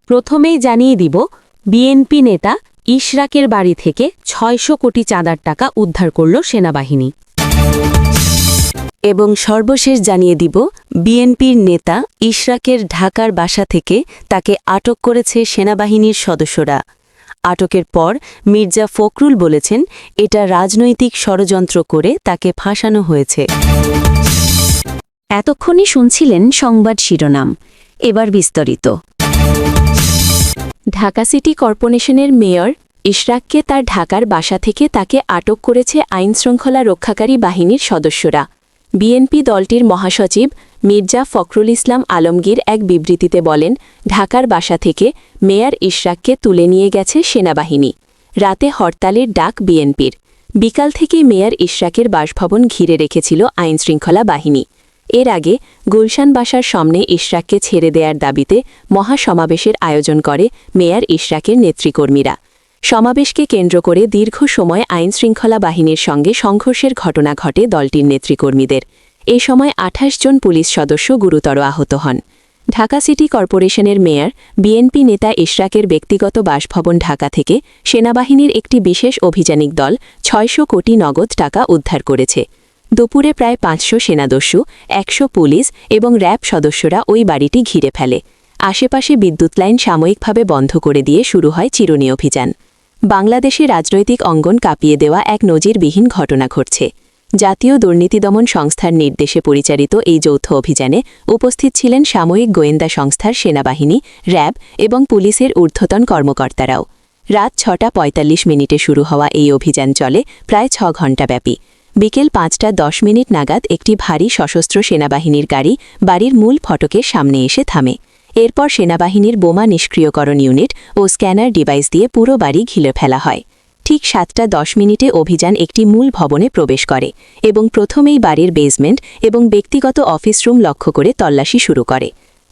প্রথমেই জানিয়ে দিব বিএনপি নেতা ইশরাকের বাড়ি থেকে ৬০০ কোটি চাঁদার টাকা উদ্ধার করল সেনাবাহিনী। এবং সর্বশেষ জানিয়ে দিব বিএনপির নেতা ইশরাকের ঢাকার বাসা থেকে তাকে আটক করেছে সেনাবাহিনীর সদস্যরা। আটকের পর মির্জা ফখরুল বলেছেন এটা রাজনৈতিক ষড়যন্ত্র করে তাকে ফাঁসানো হয়েছে। এতক্ষণই শুনছিলেন সংবাদ শিরোনাম, এবার বিস্তারিত। ঢাকা সিটি কর্পোরেশনের মেয়র ইশরাককে তার ঢাকার বাসা থেকে তাকে আটক করেছে আইনশৃঙ্খলা রক্ষাকারী বাহিনীর সদস্যরা। বিএনপি দলটির মহাসচিব মির্জা ফখরুল ইসলাম আলমগীর এক বিবৃতিতে বলেন, ঢাকার বাসা থেকে মেয়র ইশরাককে তুলে নিয়ে গেছে সেনাবাহিনী। রাতে হরতালের ডাক বিএনপির। বিকাল থেকে মেয়র ইশরাকের বাসভবন ঘিরে রেখেছিল আইনশৃঙ্খলা বাহিনী। এর আগে গুলশান বাসার সামনে ইশরাককে ছেড়ে দেওয়ার দাবিতে মহাসমাবেশের আয়োজন করে মেয়র ইশরাকের নেতৃকর্মীরা। সমাবেশকে কেন্দ্র করে দীর্ঘ সময় আইনশৃঙ্খলা বাহিনীর সঙ্গে সংঘর্ষের ঘটনা ঘটে দলটির নেতৃকর্মীদের। এ সময় ২৮ জন পুলিশ সদস্য গুরুতর আহত হন। ঢাকা সিটি কর্পোরেশনের মেয়র বিএনপি নেতা ইশরাকের ব্যক্তিগত বাসভবন ঢাকা থেকে সেনাবাহিনীর একটি বিশেষ অভিযানিক দল ৬০০ কোটি নগদ টাকা উদ্ধার করেছে। দুপুরে প্রায় ৫০০ সেনাদস্যু, ১০০ পুলিশ এবং র্যাব সদস্যরা ওই বাড়িটি ঘিরে ফেলে। আশেপাশে বিদ্যুৎ লাইন সাময়িকভাবে বন্ধ করে দিয়ে শুরু হয় চিরুনি অভিযান। বাংলাদেশে রাজনৈতিক অঙ্গন কাঁপিয়ে দেওয়া এক নজিরবিহীন ঘটনা ঘটছে। জাতীয় দুর্নীতি দমন সংস্থার নির্দেশে পরিচালিত এই যৌথ অভিযানে উপস্থিত ছিলেন সাময়িক গোয়েন্দা সংস্থার সেনাবাহিনী, র্যাব এবং পুলিশের ঊর্ধ্বতন কর্মকর্তারাও। রাত ৬টা ৪৫ শুরু হওয়া এই অভিযান চলে প্রায় ৬ ঘণ্টাব্যাপী। বিকেল ৫টা ১০ নাগাদ একটি ভারী সশস্ত্র সেনাবাহিনীর গাড়ি বাড়ির মূল ফটকের সামনে এসে থামে। এরপর সেনাবাহিনীর বোমা নিষ্ক্রিয়করণ ইউনিট ও স্ক্যানার ডিভাইস দিয়ে পুরো বাড়ি ঘিরে ফেলা হয়। ঠিক ৭টা ১০ অভিযান একটি মূল ভবনে প্রবেশ করে এবং প্রথমেই বাড়ির বেসমেন্ট এবং ব্যক্তিগত অফিস রুম লক্ষ্য করে তল্লাশি শুরু করে।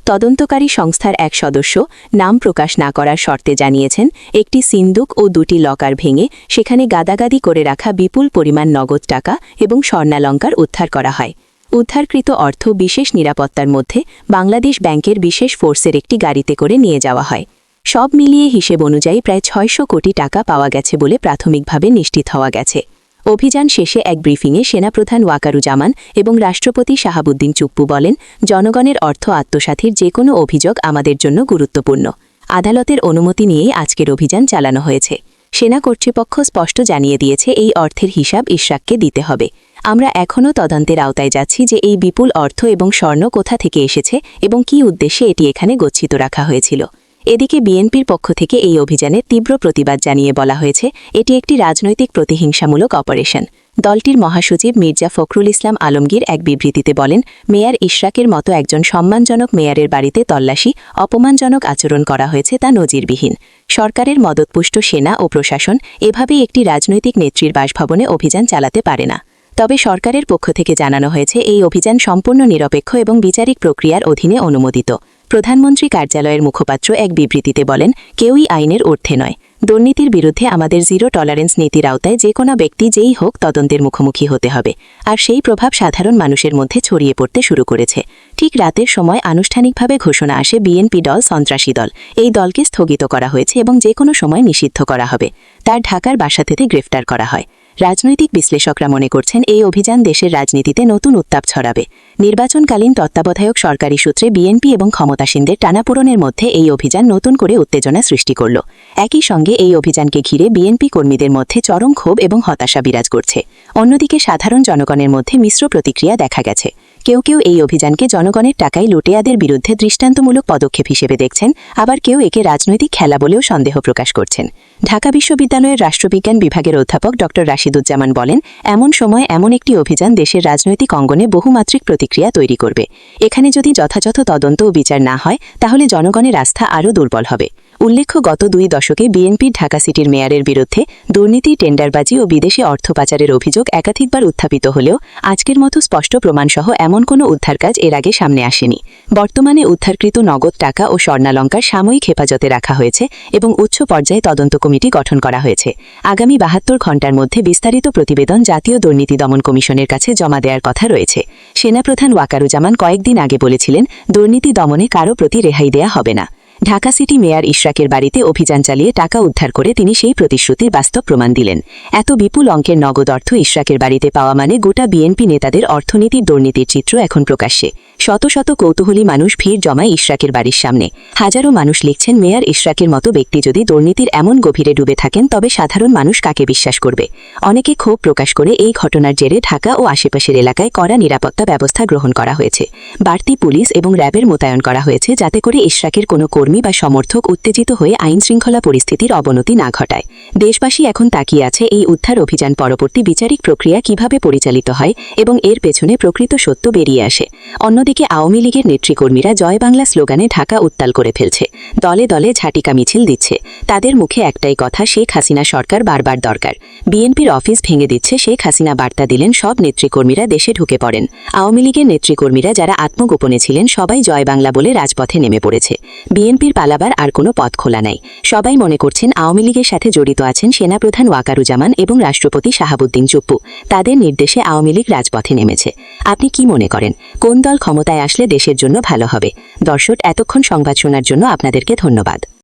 তদন্তকারী সংস্থার এক সদস্য নাম প্রকাশ না করার শর্তে জানিয়েছেন, একটি সিন্দুক ও ২টি লকার ভেঙে সেখানে গাদাগাদি করে রাখা বিপুল পরিমাণ নগদ টাকা এবং স্বর্ণালঙ্কার উদ্ধার করা হয়। উদ্ধারকৃত অর্থ বিশেষ নিরাপত্তার মধ্যে বাংলাদেশ ব্যাংকের বিশেষ ফোর্সের একটি গাড়িতে করে নিয়ে যাওয়া হয়। সব মিলিয়ে হিসেব অনুযায়ী প্রায় ৬০০ কোটি টাকা পাওয়া গেছে বলে প্রাথমিকভাবে নিশ্চিত হওয়া গেছে। অভিযান শেষে এক ব্রিফিংয়ে সেনাপ্রধান ওয়াকারুজ্জামান এবং রাষ্ট্রপতি শাহাবুদ্দিন চুপ্পু বলেন, জনগণের অর্থ আত্মসাতের যে কোনো অভিযোগ আমাদের জন্য গুরুত্বপূর্ণ। আদালতের অনুমতি নিয়েই আজকের অভিযান চালানো হয়েছে। সেনা কর্তৃপক্ষ স্পষ্ট জানিয়ে দিয়েছে এই অর্থের হিসাব ইশরাককে দিতে হবে। আমরা এখনও তদন্তের আওতায় যাচ্ছি যে এই বিপুল অর্থ এবং স্বর্ণ কোথা থেকে এসেছে এবং কী উদ্দেশ্যে এটি এখানে গচ্ছিত রাখা হয়েছিল। এদিকে বিএনপির পক্ষ থেকে এই অভিযানের তীব্র প্রতিবাদ জানিয়ে বলা হয়েছে, এটি একটি রাজনৈতিক প্রতিহিংসামূলক অপারেশন। দলটির মহাসচিব মির্জা ফখরুল ইসলাম আলমগীর এক বিবৃতিতে বলেন, মেয়র ইশরাকের মতো একজন সম্মানজনক মেয়রের বাড়িতে তল্লাশি, অপমানজনক আচরণ করা হয়েছে তা নজিরবিহীন। সরকারের মদতপুষ্ট সেনা ও প্রশাসন এভাবেই একটি রাজনৈতিক নেত্রীর বাসভবনে অভিযান চালাতে পারে না। তবে সরকারের পক্ষ থেকে জানানো হয়েছে, এই অভিযান সম্পূর্ণ নিরপেক্ষ এবং বিচারিক প্রক্রিয়ার অধীনে অনুমোদিত। প্রধানমন্ত্রী কার্যালয়ের মুখপাত্র এক বিবৃতিতে বলেন, কেউই আইনের ঊর্ধ্বে নয়। দুর্নীতির বিরুদ্ধে আমাদের জিরো টলারেন্স নীতির আওতায় যে কোনো ব্যক্তি যেই হোক তদন্তের মুখোমুখি হতে হবে। আর সেই প্রভাব সাধারণ মানুষের মধ্যে ছড়িয়ে পড়তে শুরু করেছে। ঠিক রাতের সময় আনুষ্ঠানিকভাবে ঘোষণা আসে, বিএনপি দল সন্ত্রাসী দল। এই দলকে স্থগিত করা হয়েছে এবং যে কোনো সময় নিষিদ্ধ করা হবে। তার ঢাকার বাসা থেকে গ্রেফতার করা হয়। রাজনৈতিক বিশ্লেষকরা মনে করছেন, এই অভিযান দেশের রাজনীতিতে নতুন উত্তাপ ছড়াবে। নির্বাচনকালীন তত্ত্বাবধায়ক সরকারি সূত্রে বিএনপি এবং ক্ষমতাসীনদের টানাপোড়েনের মধ্যে এই অভিযান নতুন করে উত্তেজনা সৃষ্টি করল। একই সঙ্গে এই অভিযানকে ঘিরে বিএনপি কর্মীদের মধ্যে চরম ক্ষোভ এবং হতাশা বিরাজ করছে। অন্যদিকে সাধারণ জনগণের মধ্যে মিশ্র প্রতিক্রিয়া দেখা গেছে। কেউ কেউ এই অভিযানকে জনগণের টাকায় লুটেয়াদের বিরুদ্ধে দৃষ্টান্তমূলক পদক্ষেপ হিসেবে দেখছেন, আবার কেউ একে রাজনৈতিক খেলা বলেও সন্দেহ প্রকাশ করছেন। ঢাকা বিশ্ববিদ্যালয়ের রাষ্ট্রবিজ্ঞান বিভাগের অধ্যাপক ড রাশিদুজ্জামান বলেন, এমন সময় এমন একটি অভিযান দেশের রাজনৈতিক অঙ্গনে বহুমাত্রিক প্রতিক্রিয়া তৈরি করবে। এখানে যদি যথাযথ তদন্ত ও বিচার না হয়, তাহলে জনগণের আস্থা আরও দুর্বল হবে। উল্লেখ্য, গত 2 দশকে বিএনপির ঢাকা সিটির মেয়রের বিরুদ্ধে দুর্নীতি, টেন্ডারবাজি ও বিদেশি অর্থ পাচারের অভিযোগ একাধিকবার উত্থাপিত হলেও আজকের মতো স্পষ্ট প্রমাণসহ এমন কোনো উদ্ধার কাজ এর আগে সামনে আসেনি। বর্তমানে উদ্ধারকৃত নগদ টাকা ও স্বর্ণালঙ্কার সাময়িক হেফাজতে রাখা হয়েছে এবং উচ্চ পর্যায়ে তদন্ত কমিটি গঠন করা হয়েছে। আগামী 72 ঘণ্টার মধ্যে বিস্তারিত প্রতিবেদন জাতীয় দুর্নীতি দমন কমিশনের কাছে জমা দেওয়ার কথা রয়েছে। সেনাপ্রধান ওয়াকারুজ্জামান কয়েকদিন আগে বলেছিলেন, দুর্নীতি দমনে কারো প্রতি রেহাই দেয়া হবে না। ঢাকা সিটি মেয়র ইশরাকের বাড়িতে অভিযান চালিয়ে টাকা উদ্ধার করে তিনি সেই প্রতিশ্রুতির বাস্তব প্রমাণ দিলেন। এত বিপুল অঙ্কের নগদ অর্থ ইশরাকের বাড়িতে পাওয়া মানে গোটা বিএনপি নেতাদের অর্থনীতির দুর্নীতির চিত্র এখন প্রকাশ্যে। শত শত কৌতূহলী মানুষ ভিড় জমায় ইশরাকের বাড়ির সামনে। হাজারো মানুষ লিখছেন, মেয়র ইশরাকের মতো ব্যক্তি যদি দুর্নীতির এমন গভীরে ডুবে থাকেন তবে সাধারণ মানুষ কাকে বিশ্বাস করবে। অনেকে ক্ষোভ প্রকাশ করে এই ঘটনার জেরে ঢাকা ও আশেপাশের এলাকায় কড়া নিরাপত্তা ব্যবস্থা গ্রহণ করা হয়েছে। বাড়তি পুলিশ এবং র্যাবের মোতায়েন করা হয়েছে যাতে করে ইশরাকের কোনো কর্মী বা সমর্থক উত্তেজিত হয়ে আইনশৃঙ্খলা পরিস্থিতির অবনতি না ঘটায়। দেশবাসী এখন তাকিয়ে আছে এই উদ্ধার অভিযান পরবর্তী বিচারিক প্রক্রিয়া কিভাবে পরিচালিত হয় এবং এর পেছনে প্রকৃত সত্য বেরিয়ে আসে। অন্যদিকে আওয়ামী লীগের নেতৃকর্মীরা জয় বাংলা স্লোগানে ঢাকা উত্তাল করে ফেলছে। দলে দলে ঝাঁটিকা মিছিল দিচ্ছে। তাদের মুখে একটাই কথা, শেখ হাসিনা সরকার বারবার দরকার। বিএনপির অফিস ভেঙে দিচ্ছে শেখ হাসিনা বার্তা দিলেন, সব নেতৃকর্মীরা দেশে ঢুকে পড়েন। আওয়ামী লীগের নেতৃকর্মীরা যারা আত্মগোপনে ছিলেন সবাই জয় বাংলা বলে রাজপথে নেমে পড়েছে। বিএনপির পালাবার আর কোনো পথ খোলা নাই। সবাই মনে করছেন আওয়ামী লীগের সাথে জড়িত আছেন সেনাপ্রধান ওয়াকারুজ্জামান এবং রাষ্ট্রপতি শাহাবুদ্দিন চুপ্পু। তাদের নির্দেশে আওয়ামী লীগ রাজপথে নেমেছে। আপনি কি মনে করেন, কোন দল ক্ষমতায় আসলে দেশের জন্য ভালো হবে? দর্শক, এতক্ষণ সংবাদ শোনার জন্য আপনাদেরকে ধন্যবাদ।